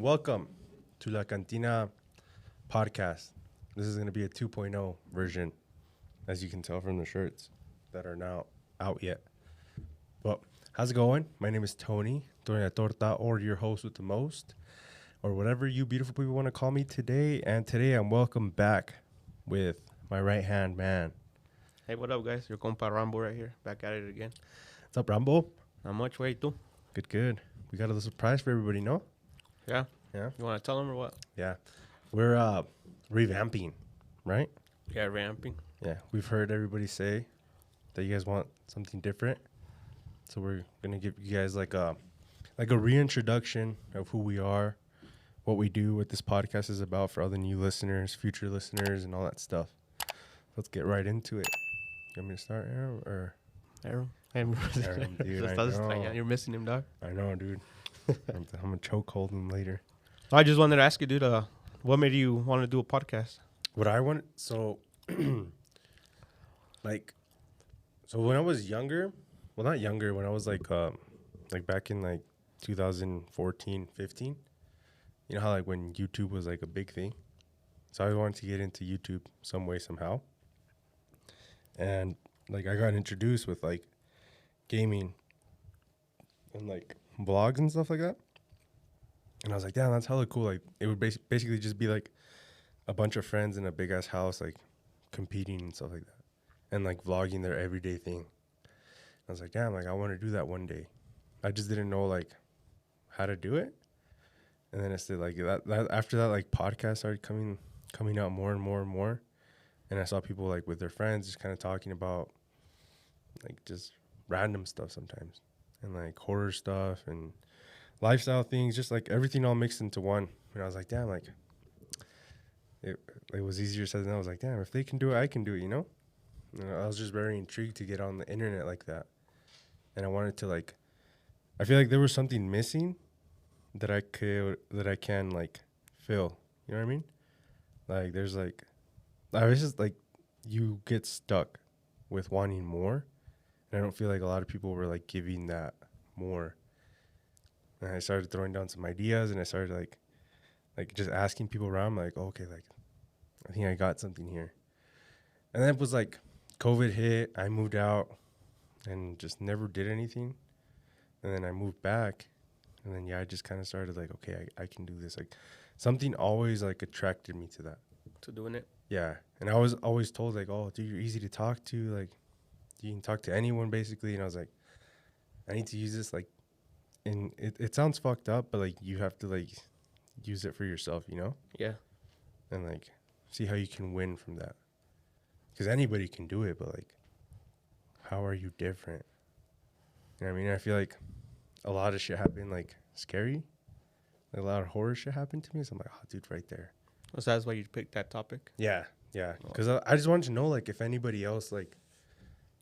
Welcome to La Cantina podcast. This is going to be a 2.0 version, as you can tell from the shirts that are now out yet. But how's it going? My name is Tonylatorta, or your host with the most, or whatever you beautiful people want to call me today. And today I'm welcome back with my right-hand man. Hey, what up, guys? Your compa Rambo right here, back at it again. What's up, Rambo? Not much, way too. Good. We got a little surprise for everybody, no? Yeah. Yeah. You want to tell them or what? Yeah. We're revamping, right? Yeah, ramping. Yeah. We've heard everybody say that you guys want something different. So we're going to give you guys like a reintroduction of who we are, what we do, what this podcast is about for all the new listeners, future listeners, and all that stuff. Let's get right into it. You want me to start, Aaron? Or Aaron, dude, I know. You're missing him, dog. I know, dude. I'm going to chokehold him later. I just wanted to ask you, dude, what made you want to do a podcast? What I want, so when I was younger, well, not younger, when I was like back in like 2014, 15, you know how like when YouTube was like a big thing? So I wanted to get into YouTube some way, somehow. And like I got introduced with like gaming and like vlogs and stuff like that. And I was like, damn, that's hella cool. Like it would basically just be like a bunch of friends in a big ass house, like competing and stuff like that. And like vlogging their everyday thing. I was like, damn, like I want to do that one day. I just didn't know like how to do it. And then it's like that after that, like podcasts started coming out more and more and more. And I saw people like with their friends just kind of talking about like just random stuff sometimes. And like horror stuff and lifestyle things, just like everything all mixed into one. And I was like, damn, like it was easier said than done. I was like, damn, if they can do it, I can do it, you know? And I was just very intrigued to get on the internet like that. And I wanted to like, I feel like there was something missing that I can like fill. You know what I mean? Like there's like, I was just like, you get stuck with wanting more. And I don't feel like a lot of people were like giving that more. And I started throwing down some ideas and I started like just asking people around, like, oh, okay, like I think I got something here. And then it was like COVID hit, I moved out and just never did anything. And then I moved back and then, yeah, I just kind of started like, okay, I can do this. Like something always like attracted me to that. To doing it? Yeah. And I was always told like, oh, dude, you're easy to talk to. Like you can talk to anyone basically. And I was like, I need to use this like, and it sounds fucked up, but like you have to like use it for yourself, you know? Yeah. And like see how you can win from that. Because anybody can do it, but like, how are you different? You know what I mean? I feel like a lot of shit happened like scary. Like, a lot of horror shit happened to me. So I'm like, oh, dude, right there. So that's why you picked that topic? Yeah. Because I just wanted to know like if anybody else like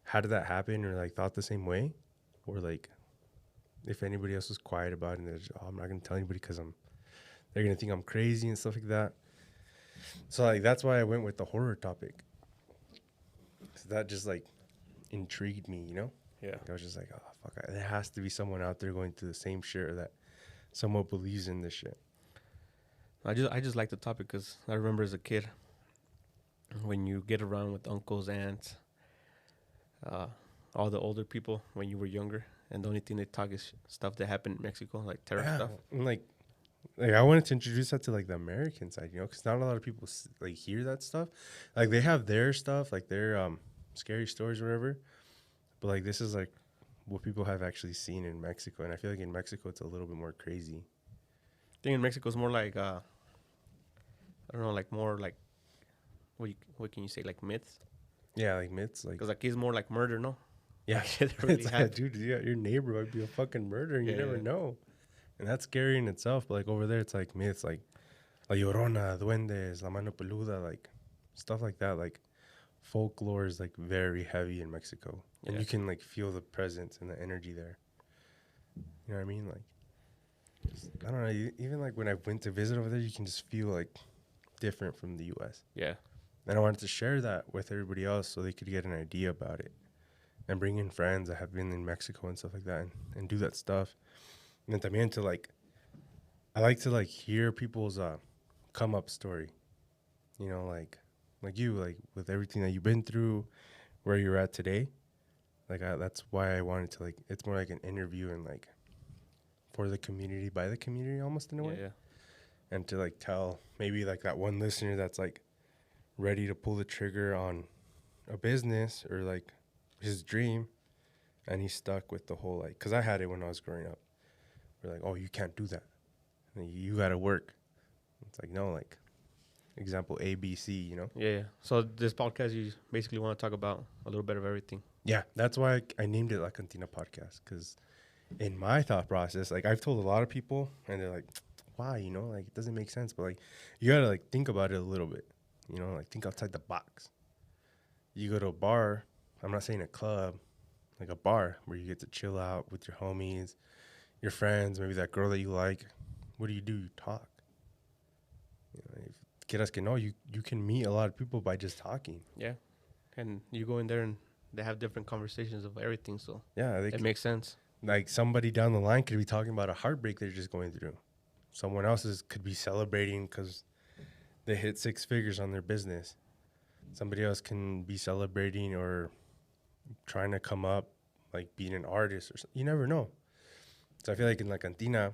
had that happen or like thought the same way, or like if anybody else was quiet about it and they're just, oh, I'm not gonna tell anybody because they're gonna think I'm crazy and stuff like that. So like that's why I went with the horror topic. So that just like intrigued me, you know? Yeah. Like, I was just like, oh fuck, there has to be someone out there going through the same shit or that somewhat believes in this shit. I just like the topic because I remember as a kid when you get around with uncles, aunts, all the older people when you were younger, and the only thing they talk is stuff that happened in Mexico, like terror stuff. And like I wanted to introduce that to like the American side, you know, because not a lot of people like hear that stuff. Like they have their stuff, like their scary stories or whatever, but like this is like what people have actually seen in Mexico, and I feel like in Mexico it's a little bit more crazy. I think in Mexico it's more like I don't know, like more like what can you say, like myths? Yeah, like myths, like because like it's more like murder, no? Yeah, really it's like, dude, your neighbor might be a fucking murderer, and you never know. And that's scary in itself. But like over there, it's like myths, like La Llorona, Duendes, La Mano Peluda, like stuff like that. Like folklore is like very heavy in Mexico, and you can like feel the presence and the energy there. You know what I mean? Like, I don't know. Even like when I went to visit over there, you can just feel like different from the U.S. Yeah. And I wanted to share that with everybody else so they could get an idea about it. And bring in friends that have been in Mexico and stuff like that and do that stuff. And then también to like I like to like hear people's come up story. You know, like you, like with everything that you've been through, where you're at today. Like that's why I wanted to like. It's more like an interview and like for the community, by the community, almost in a way. Yeah. And to like tell maybe like that one listener that's like ready to pull the trigger on a business or like his dream, and he's stuck with the whole like, because I had it when I was growing up. We're like, oh, you can't do that. You got to work. It's like, no, like example A, B, C, you know? Yeah. So this podcast, you basically want to talk about a little bit of everything. Yeah, that's why I named it La Cantina Podcast, because in my thought process, like I've told a lot of people and they're like, why, you know, like it doesn't make sense. But like you got to like think about it a little bit, you know, like think outside the box. You go to a bar, I'm not saying a club, like a bar where you get to chill out with your homies, your friends, maybe that girl that you like. What do? You talk. You know, if quieras que no, you can meet a lot of people by just talking. Yeah. And you go in there and they have different conversations of everything. So Yeah, it makes sense. Like somebody down the line could be talking about a heartbreak they're just going through. Someone else's could be celebrating because they hit 6 figures on their business. Somebody else can be celebrating or trying to come up, like being an artist or something. You never know. So I feel like in La Cantina,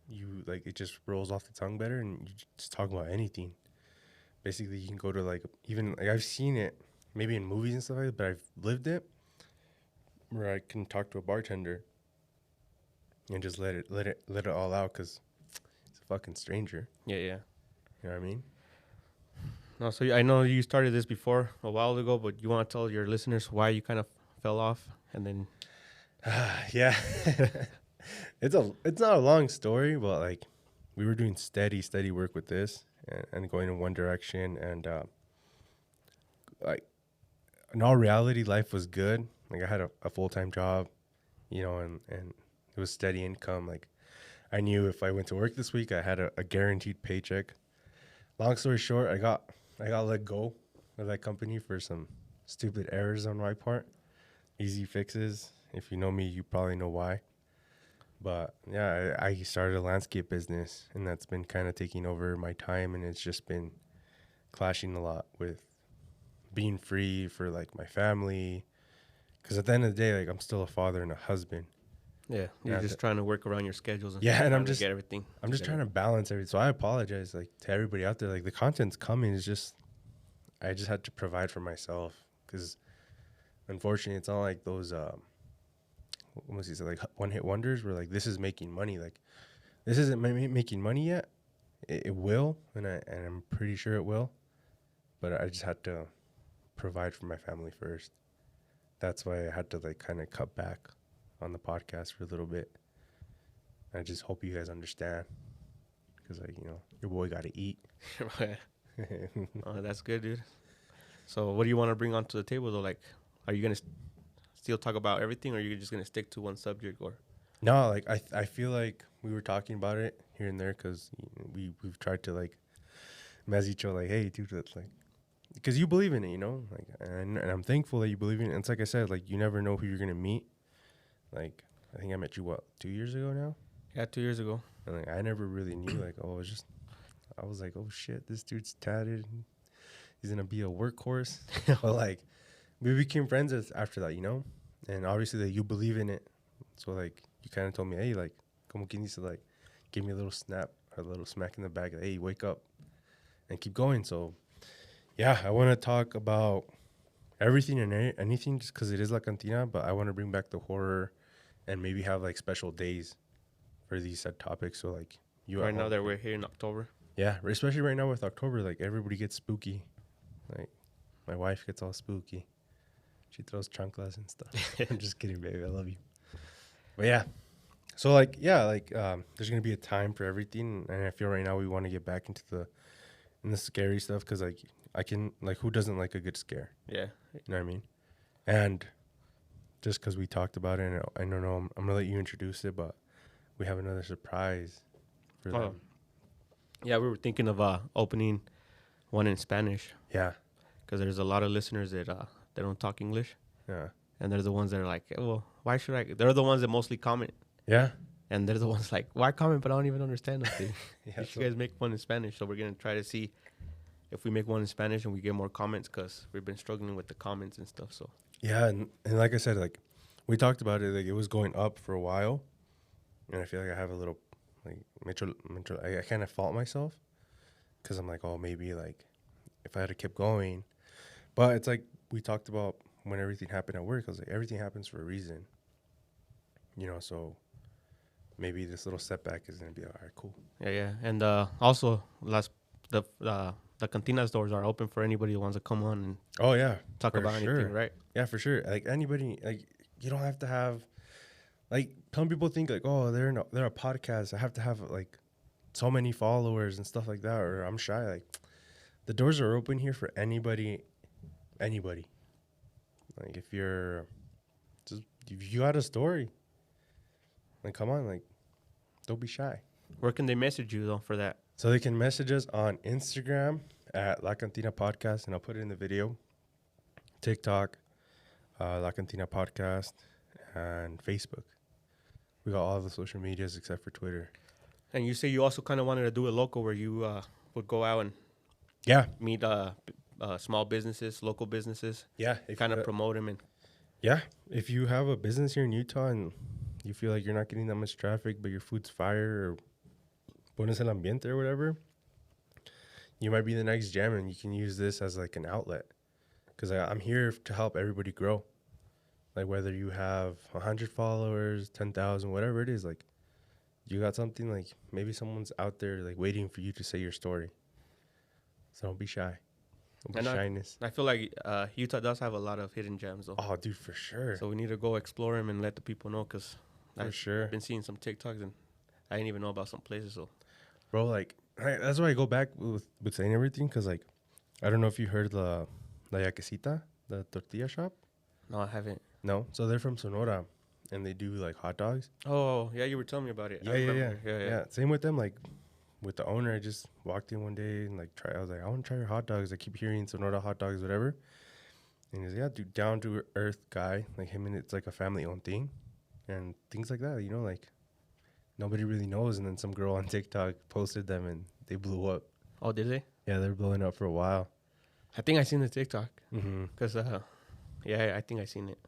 you like it just rolls off the tongue better and you just talk about anything. Basically, you can go to like even like I've seen it maybe in movies and stuff like that, but I've lived it where I can talk to a bartender and just let it all out because it's a fucking stranger. Yeah. You know what I mean? No, so I know you started this before a while ago, but you want to tell your listeners why you kind of fell off and then. Yeah. It's not a long story, but like we were doing steady work with this and going in one direction, and like in all reality, life was good. Like I had a full-time job, you know, and it was steady income. Like I knew if I went to work this week, I had a guaranteed paycheck. Long story short, I got let go of that company for some stupid errors on my part. Easy fixes. If you know me, you probably know why. But yeah, I started a landscape business, and that's been kind of taking over my time, and it's just been clashing a lot with being free for like my family. Because at the end of the day, like I'm still a father and a husband. Yeah, you're just trying to work around your schedules. And yeah, and I'm just get everything. I'm just trying to balance everything. So I apologize, like to everybody out there. Like the content's coming. It's just I just had to provide for myself because unfortunately, it's not like those what was he say, like one-hit wonders where like this is making money. Like this isn't making money yet. It will, and I'm pretty sure it will. But I just had to provide for my family first. That's why I had to like kind of cut back on the podcast for a little bit. I just hope you guys understand, because like you know your boy got to eat. Oh, that's good, dude. So what do you want to bring onto the table though? Like, are you gonna still talk about everything, or are you just gonna stick to one subject? Or no, like I feel like we were talking about it here and there because we've tried to like mess each other like, hey dude, that's like, because you believe in it, you know, like and I'm thankful that you believe in it. And it's like I said, like you never know who you're gonna meet. Like I think I met you 2 years ago now. Yeah, 2 years ago. And like I never really knew, like, I was like, oh shit, this dude's tatted. He's gonna be a workhorse. But like, we became friends after that, you know. And obviously, that you believe in it. So like, you kind of told me, hey, like, como quien dice, like, give me a little snap, or a little smack in the back. Like, hey, wake up, and keep going. So, yeah, I want to talk about everything and anything, just because it is La Cantina. But I want to bring back the horror, and maybe have like special days for these said topics. So like, you right now that we're here in October. Yeah, especially right now with October, like everybody gets spooky. Like my wife gets all spooky. She throws chanclas and stuff. I'm just kidding, baby. I love you. But yeah, so like there's gonna be a time for everything, and I feel right now we want to get back into the scary stuff because like I can like who doesn't like a good scare? Yeah, you know what I mean. And just because we talked about it, and I don't know, I'm gonna let you introduce it, but we have another surprise for them. Yeah, we were thinking of opening one in Spanish. Yeah. Because there's a lot of listeners that they don't talk English. Yeah. And they're the ones that are like, well, why should I? They're the ones that mostly comment. Yeah. And they're the ones like, why comment, but I don't even understand nothing. Yeah, You guys make one in Spanish. So we're going to try to see if we make one in Spanish and we get more comments, because we've been struggling with the comments and stuff. So yeah, and like I said, like we talked about it, like it was going up for a while, and I feel like I have a little like mental I kind of fault myself because I'm like, oh, maybe like if I had to keep going, but it's like we talked about when everything happened at work. I was like, everything happens for a reason, you know. So maybe this little setback is gonna be all right, cool. yeah. And also, the Cantina doors are open for anybody who wants to come on and Oh yeah, talk for about sure. anything, right? Yeah, for sure. Like anybody, like you don't have to have, like some people think like, oh, they're a podcast. I have to have like so many followers and stuff like that, or I'm shy. Like the doors are open here for anybody. Like if you got a story, like come on, like don't be shy. Where can they message you though for that? So they can message us on Instagram at La Cantina Podcast, and I'll put it in the video. TikTok, La Cantina Podcast, and Facebook. We got all the social medias except for Twitter. And you say you also kind of wanted to do a local where you would go out and meet small businesses, local businesses. Yeah. Kind of promote them. And yeah. If you have a business here in Utah and you feel like you're not getting that much traffic, but your food's fire or pones el ambiente or whatever, you might be the next gem, and you can use this as like an outlet. Because I'm here to help everybody grow. Like whether you have 100 followers, 10,000, whatever it is, like you got something, like maybe someone's out there like waiting for you to say your story. So don't be shy. Don't be shyness. I feel like Utah does have a lot of hidden gems though. Oh, dude, for sure. So we need to go explore them and let the people know, because I've been seeing some TikToks and I didn't even know about some places. So, bro, like that's why I go back with saying everything, because like I don't know if you heard La Yaquecita, the tortilla shop. No, I haven't. No, so they're from Sonora, and they do like hot dogs. Oh yeah, you were telling me about it. Yeah. Same with them. Like with the owner, I just walked in one day and like I was like, I want to try your hot dogs. I keep hearing Sonora hot dogs, whatever. And he's yeah, dude, down to earth guy, like him, and it's like a family owned thing, and things like that. You know, like nobody really knows. And then some girl on TikTok posted them, and they blew up. Oh, did they? Yeah, they're blowing up for a while. I think I seen the TikTok. Because I think I seen it.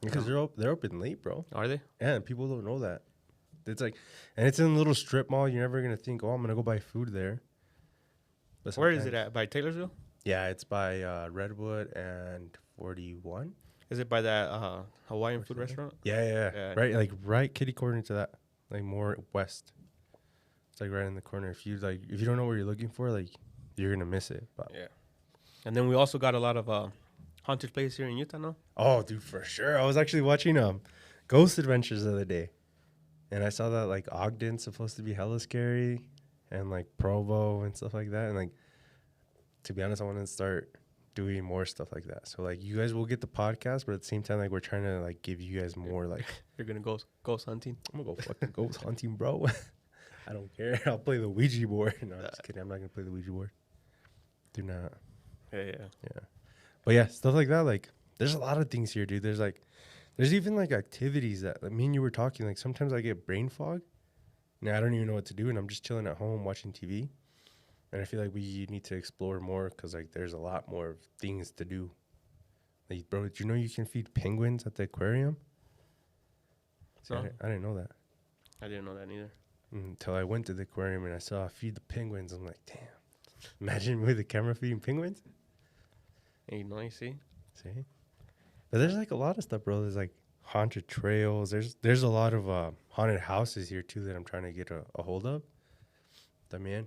Because they're open late, bro. Are they? Yeah, and people don't know that. It's like, and it's in a little strip mall. You're never gonna think, oh, I'm gonna go buy food there. But where is it at? By Taylorsville? Yeah, it's by Redwood and 41. Is it by that Hawaiian food restaurant? Yeah. Right kitty corner to that, like more west. It's like right in the corner. If you don't know what you're looking for, like you're gonna miss it. But. Yeah. And then we also got a lot of haunted places here in Utah now. Oh, dude, for sure. I was actually watching Ghost Adventures the other day, and I saw that like Ogden's supposed to be hella scary, and like Provo and stuff like that. And like, to be honest, I want to start doing more stuff like that. So like, you guys will get the podcast, but at the same time, like we're trying to like give you guys more like. You're gonna go ghost hunting. I'm gonna go fucking ghost hunting, bro. I don't care. I'll play the Ouija board. No, I'm just kidding. I'm not gonna play the Ouija board. Do not. Yeah. But yeah, stuff like that. Like, there's a lot of things here, dude. There's even like activities that like, me and you were talking. Like sometimes I get brain fog, and I don't even know what to do, and I'm just chilling at home watching TV. And I feel like we need to explore more, because like there's a lot more things to do. Like, bro, did you know you can feed penguins at the aquarium? See, No. I didn't know that. I didn't know that either. Until I went to the aquarium and I saw feed the penguins. I'm like, damn. Imagine with the camera feeding penguins. And you see? But there's like a lot of stuff, bro. There's like haunted trails. There's a lot of haunted houses here too that I'm trying to get a hold of. También.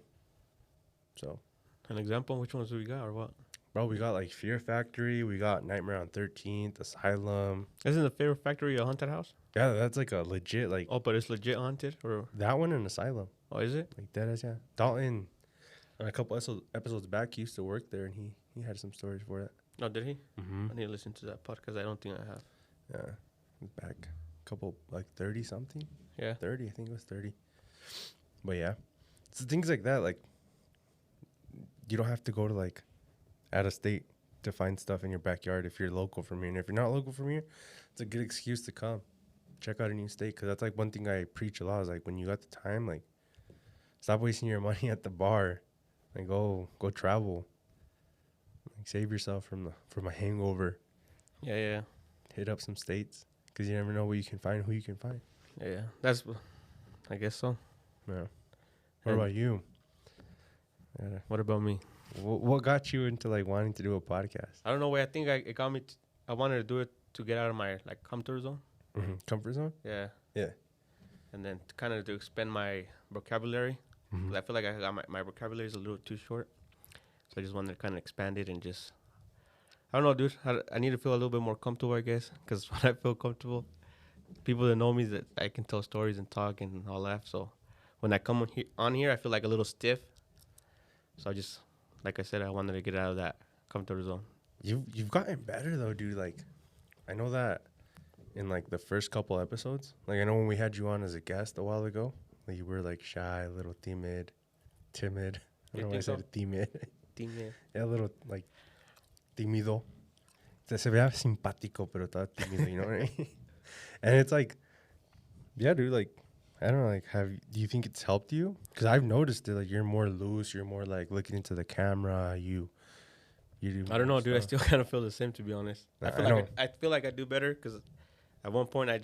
So. An example? Which ones do we got or what? Bro, we got like Fear Factory. We got Nightmare on 13th, Asylum. Isn't the Fear Factory a haunted house? Yeah, that's like a legit like. Oh, but it's legit haunted, or that one and Asylum. Oh, is it? Like that is, yeah. Dalton, a couple episodes back, he used to work there, and he had some stories for that. Oh, did he? Mm-hmm. I need to listen to that podcast. I don't think I have. Yeah, back a couple like 30 something. Yeah, 30. I think it was 30. But yeah, so things like that, like you don't have to go to like out of state to find stuff in your backyard if you're local from here. And if you're not local from here, it's a good excuse to come. check out a new state, because that's like one thing I preach a lot is like when you got the time, like stop wasting your money at the bar, like go travel, like save yourself from a hangover. Yeah. Hit up some states, because you never know what you can find, who you can find. Yeah. That's, I guess so. Yeah. What about you? What about me? What got you into like wanting to do a podcast? I don't know. I think it got me. I wanted to do it to get out of my like comfort zone. Mm-hmm. Comfort zone? Yeah. Yeah. And then kind of to expand my vocabulary. Mm-hmm. I feel like I got my vocabulary is a little too short. So I just wanted to kind of expand it and just, I don't know, dude. I need to feel a little bit more comfortable, I guess. Because when I feel comfortable, people that know me, that I can tell stories and talk and all that. So when I come on here, I feel like a little stiff. So I just, like I said, I wanted to get out of that comfort zone. You've gotten better though, dude. Like, I know that in like the first couple episodes. Like, I know when we had you on as a guest a while ago, like you were like shy, a little timid. I don't know why I said timid. Timid. Yeah, a little like tímido. Se veía simpático, pero estaba tímido, you know what I mean? And it's like, yeah, dude, like, I don't know, like, do you think it's helped you? Because I've noticed it, like, you're more loose, you're more, like, looking into the camera, you do I don't know, dude. I stuff. still kind of feel the same, to be honest. I feel like I do better because at one point I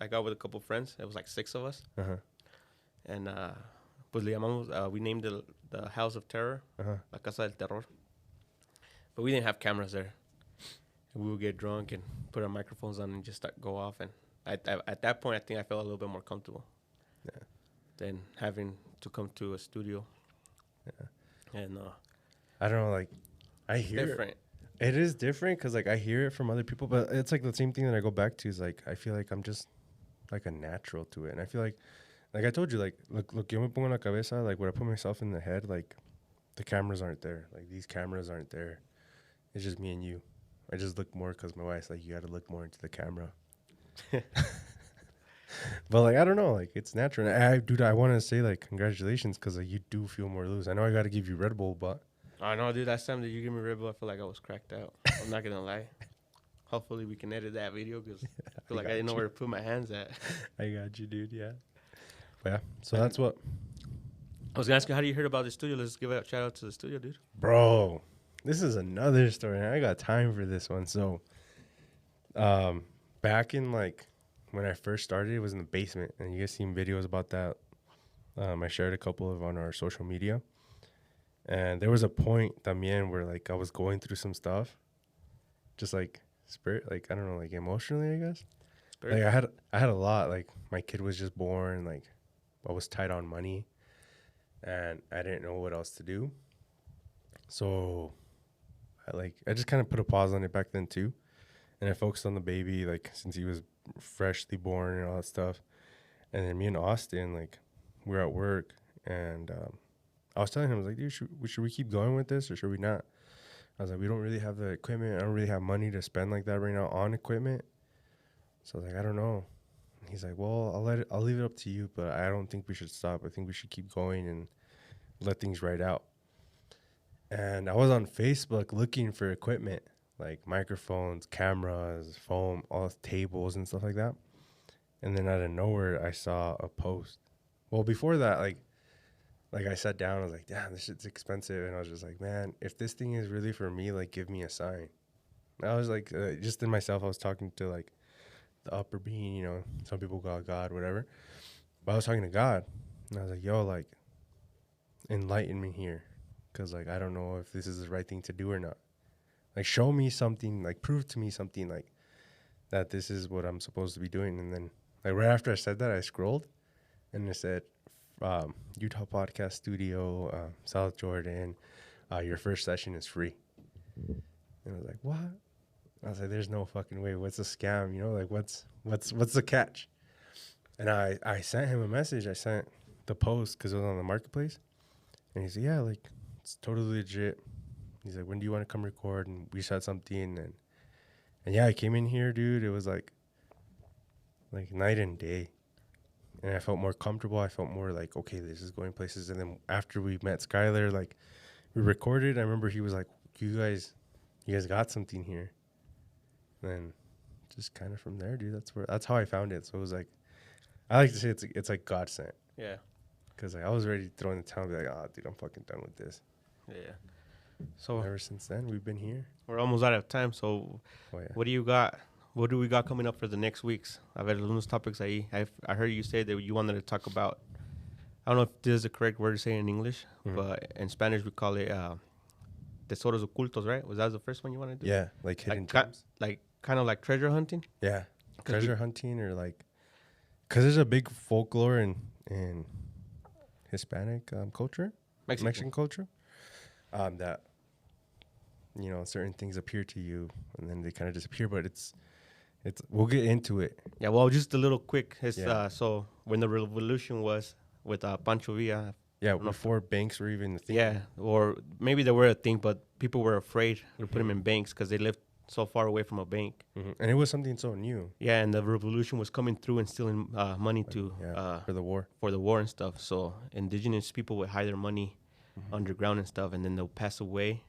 got with a couple friends. It was like 6 of us. Uh-huh. And pues le llamamos, we named the House of Terror, La Casa del Terror. But we didn't have cameras there. And we would get drunk and put our microphones on and just go off. And at that point, I think I felt a little bit more comfortable. Yeah. Than having to come to a studio. Yeah. And I don't know, like, I hear different. It is different because, like, I hear it from other people, but it's like the same thing that I go back to is, like, I feel like I'm just, like, a natural to it. And I feel like I told you, like, look, yo me pongo en la cabeza, like, when I put myself in the head, like, the cameras aren't there. Like, these cameras aren't there. It's just me and you. I just look more because my wife's like, you got to look more into the camera. But, like, I don't know. Like, it's natural. And I want to say, like, congratulations because, like, you do feel more loose. I know I got to give you Red Bull, but. I know, dude. Last time that you gave me Red Bull, I feel like I was cracked out. I'm not going to lie. Hopefully we can edit that video because I feel like I didn't know where to put my hands at. I got you, dude. Yeah. But, yeah. So that's what. I was going to ask you, how do you hear about the studio? Let's give a shout out to the studio, dude. Bro, this is another story. And I got time for this one. So, back in, like, when I first started, it was in the basement, and you guys seen videos about that. I shared a couple of on our social media, and there was a point también where like I was going through some stuff, just like spirit, like I don't know, like emotionally, I guess. Spirit. Like I had a lot. Like my kid was just born. Like I was tight on money, and I didn't know what else to do. So, I just kind of put a pause on it back then too, and I focused on the baby, like since he was freshly born and all that stuff. And then me and Austin, like, we were at work, and I was telling him, I was like, dude, should we keep going with this or should we not? I was like, we don't really have the equipment. I don't really have money to spend like that right now on equipment. So I was like, I don't know. And he's like, well, I'll leave it up to you, but I don't think we should stop. I think we should keep going and let things ride out. And I was on Facebook looking for equipment, like microphones, cameras, foam, all tables and stuff like that. And then out of nowhere, I saw a post. Well, before that, like I sat down, I was like, damn, this shit's expensive. And I was just like, man, if this thing is really for me, like, give me a sign. And I was like, just in myself, I was talking to like the upper being, you know, some people call God, whatever. But I was talking to God, and I was like, yo, like, enlighten me here. Because, like, I don't know if this is the right thing to do or not. Like, show me something, like, prove to me something, like, that this is what I'm supposed to be doing. And then, like, right after I said that, I scrolled, and it said, Utah Podcast Studio, South Jordan, your first session is free. And I was like, what? I was like, there's no fucking way. What's a scam? You know, like, what's the catch? And I sent him a message. I sent the post because it was on the marketplace. And he said, yeah, like, it's totally legit. He's like, when do you want to come record? And we said something. And yeah, I came in here, dude. It was like night and day. And I felt more comfortable. I felt more like, okay, this is going places. And then after we met Skylar, like, we recorded. I remember he was like, you guys got something here. And then just kind of from there, dude. That's how I found it. So it was like, I like to say it's like God sent. Yeah. Because like I was ready to throw in the towel and be like, oh, dude, I'm fucking done with this. Yeah. So ever since then, we've been here. we're almost out of time. So what do you got? What do we got coming up for the next weeks? I've had algunos topics I heard you say that you wanted to talk about. I don't know if this is the correct word to say in English, but in Spanish we call it tesoros ocultos, right? Was that the first one you wanted to do? Yeah, like hidden gems. Like kind of like treasure hunting? Yeah, treasure hunting or like, because there's a big folklore in Hispanic culture, Mexican culture, that, you know, certain things appear to you and then they kind of disappear, but it's we'll get into it. Yeah, well, just a little quick. So when the revolution was with Pancho Villa. Yeah, before banks were even a thing. Yeah, or maybe they were a thing, but people were afraid to put them in banks because they lived so far away from a bank. And it was something so new. Yeah, and the revolution was coming through and stealing money for the war. For the war and stuff. So indigenous people would hide their money underground and stuff, and then they'll pass away,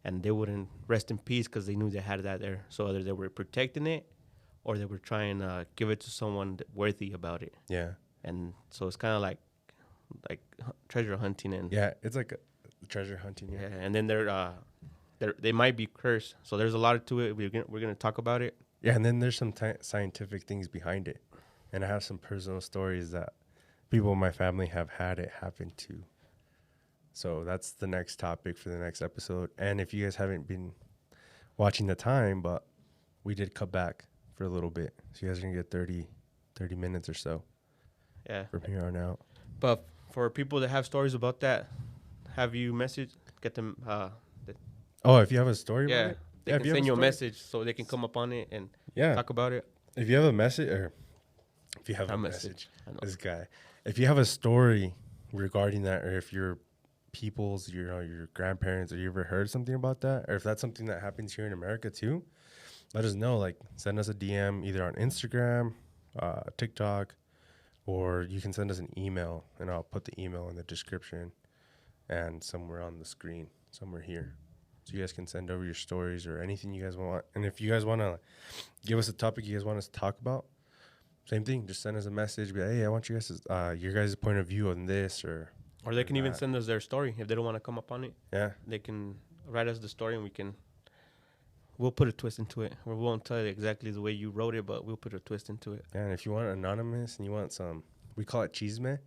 and they wouldn't rest in peace because they knew they had that there. So either they were protecting it, or they were trying to give it to someone worthy about it. Yeah. And so it's kind of like treasure hunting and it's like a treasure hunting. Yeah, and then they might be cursed. So there's a lot to it. We're gonna talk about it. Yeah, and then there's some scientific things behind it, and I have some personal stories that people in my family have had it happen to. So that's the next topic for the next episode. And if you guys haven't been watching the time, but we did cut back for a little bit, so you guys are gonna get 30 minutes or so. Yeah, from here on out. But for people that have stories about that, have you get them. If you have a story about it? They can send you a message so they can come up on it and talk about it. If you have a message, or if you have a message, this guy, if you have a story regarding that, or if your your grandparents, or you ever heard something about that, or if that's something that happens here in America too, let us know. Like, send us a DM either on Instagram, TikTok, or you can send us an email, and I'll put the email in the description and somewhere on the screen, somewhere here. So you guys can send over your stories or anything you guys want. And if you guys want to give us a topic you guys want us to talk about, same thing. Just send us a message. Be like, hey, I want you guys to, your guys' point of view on this, or they can even send us their story if they don't want to come up on it. Yeah, they can write us the story, and we'll put a twist into it. We won't tell you exactly the way you wrote it, but we'll put a twist into it. Yeah, and if you want anonymous and you want some, we call it chisme. If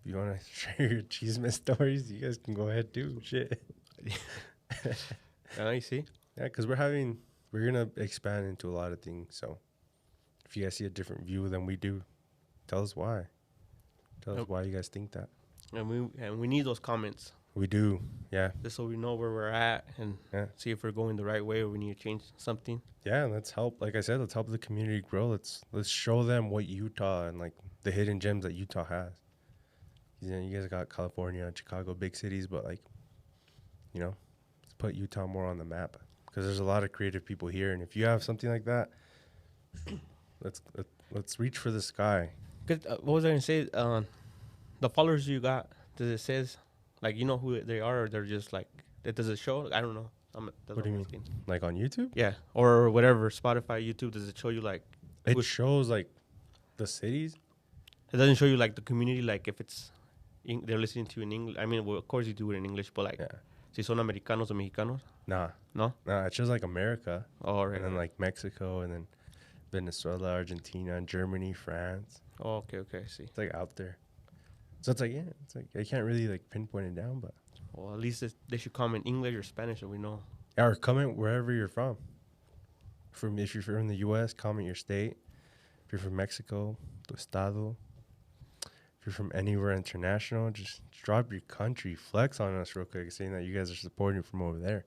you want to share your chisme stories, you guys can go ahead too. Shit. You see? Yeah, because we're going to expand into a lot of things. So if you guys see a different view than we do, tell us why. Tell us why you guys think that. And we need those comments. We do, yeah. Just so we know where we're at and see if we're going the right way or we need to change something. Yeah, let's help. Like I said, let's help the community grow. Let's show them what Utah and like the hidden gems that Utah has. You know, you guys got California and Chicago, big cities, but like, you know, let's put Utah more on the map because there's a lot of creative people here. And if you have something like that, let's reach for the sky. What was I gonna say? The followers you got, does it says like you know who they are, or they're just like does it show? I don't know. What do you mean? Like on YouTube? Yeah, or whatever, Spotify, YouTube. Does it show you like? It shows like the cities. It doesn't show you like the community, like if it's they're listening to you in English. I mean, well, of course you do it in English, but like, si son americanos or mexicanos? No, it shows like America. Oh, right. And then like Mexico, and then Venezuela, Argentina, and Germany, France. Oh, okay, I see. It's like out there. So it's like, I can't really like pinpoint it down, but. Well, at least they should comment English or Spanish so we know. Yeah, or comment wherever you're from. If you're from the U.S., comment your state. If you're from Mexico, tu estado. If you're from anywhere international, just drop your country. Flex on us real quick, saying that you guys are supporting from over there.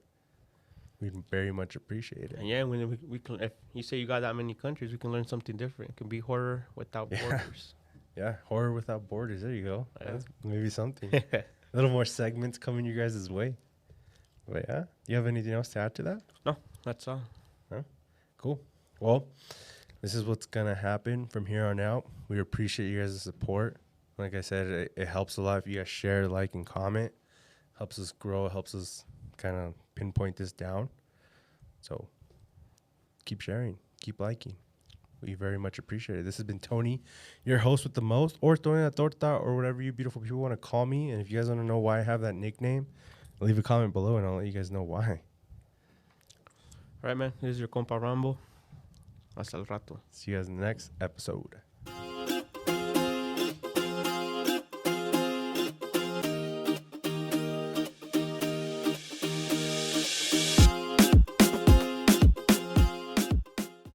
We'd very much appreciate it. And yeah, when we can, if you say you got that many countries, we can learn something different. It can be horror without borders. Yeah, horror without borders. There you go. Yeah. That's maybe something. A little more segments coming your guys' way. But yeah, you have anything else to add to that? No, that's all. Huh? Cool. Well, this is what's going to happen from here on out. We appreciate you guys' support. Like I said, it helps a lot if you guys share, like, and comment. Helps us grow. Helps us kind of pinpoint this down. So keep sharing. keep liking. We very much appreciate it. This has been Tony, your host with the most, or Tonylatorta, or whatever you beautiful people want to call me. And if you guys want to know why I have that nickname, leave a comment below and I'll let you guys know why. All right, man. This is your compa Rambo. Hasta el rato. See you guys in the next episode.